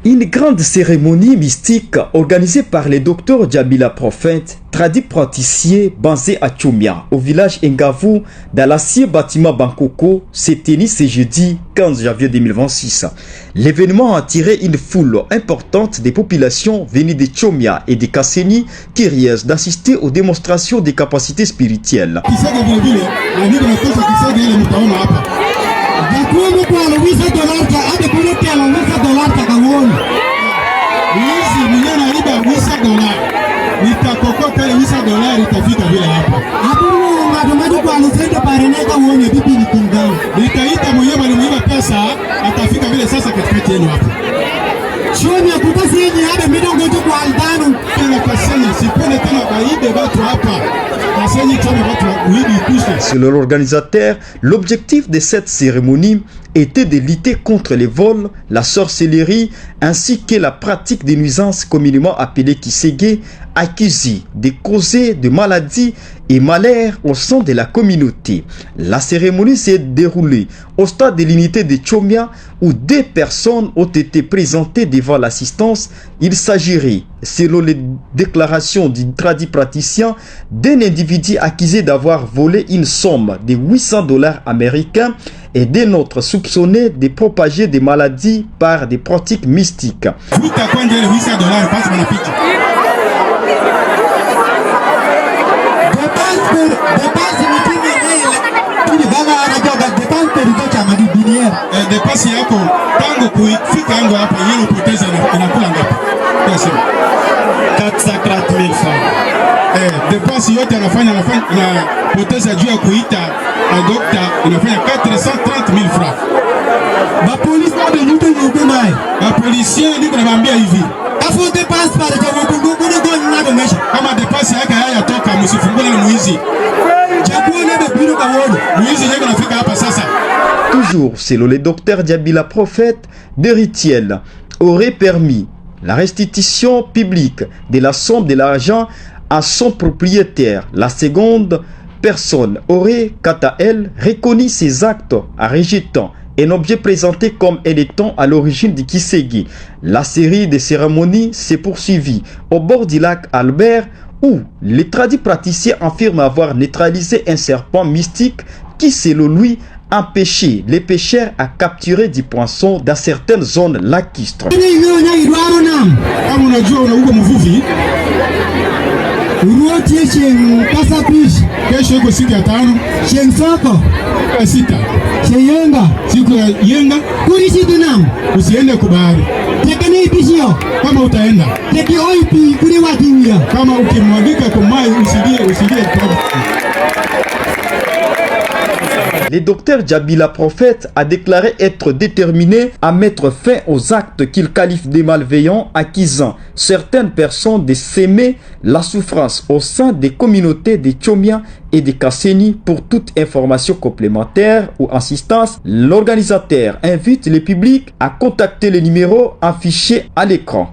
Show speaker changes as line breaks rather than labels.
Une grande cérémonie mystique organisée par le docteur Djabila Prophète, traduit praticien basé à Tchomia, au village Ngavu, dans l'ancien bâtiment Bankoko, s'est tenu ce jeudi 15 janvier 2026. L'événement a attiré une foule importante des populations venues de Tchomia et de Kasseni, curieuses d'assister aux démonstrations des capacités spirituelles. Selon l'organisateur, l'objectif de cette cérémonie était de lutter contre les vols, la sorcellerie ainsi que la pratique des nuisances communément appelées Kisege, accusées de causer de maladies et malheurs au sein de la communauté. La cérémonie s'est déroulée au stade de l'unité de Tchomia où 2 personnes ont été présentées devant l'assistance. Il s'agirait, selon les déclarations du tradit praticien, d'un individu accusé d'avoir volé une somme de $800 américains et d'un autre soupçonné de propager des maladies par des pratiques mystiques.
Dépense yote anafanya na poteza juu ya kuita dokta inafanya 430,000 francs. Ba polisi wa ndio ndio naye. Ba polisi ndio kunabambia hivi. Afu dépense pale kwa Mungu kuna na mesha. Kama dépense yake haya toka msifungule ni muizi. Chakuo na bibiro kawono. Muizi yeye anafika hapa sasa.
Toujours selon le docteur Djabila Prophète, des rituels auraient permis la restitution publique de la somme de l'argent à son propriétaire. La seconde personne aurait, quant à elle, reconnu ses actes en rejetant un objet présenté comme étant à l'origine du Kisege. La série de cérémonies s'est poursuivie au bord du lac Albert où les tradis praticiens affirment avoir neutralisé un serpent mystique qui, selon lui, empêchait les pêcheurs à capturer du poisson dans certaines zones lacustres.
Kesho iko siku ya 5 shensoko sita sheyenga siku ya yenga kurishi dunam usiende kubahari tekene ipishio kama utaenda teki oipi kuri wakinya kama ukimwagika kwa mai usigie
Le docteur Djabila Prophète a déclaré être déterminé à mettre fin aux actes qu'il qualifie de malveillants, accusant certaines personnes de s'aimer la souffrance au sein des communautés de Tchomia et de Kasseni. Pour toute information complémentaire ou assistance, l'organisateur invite le public à contacter le numéro affiché à l'écran.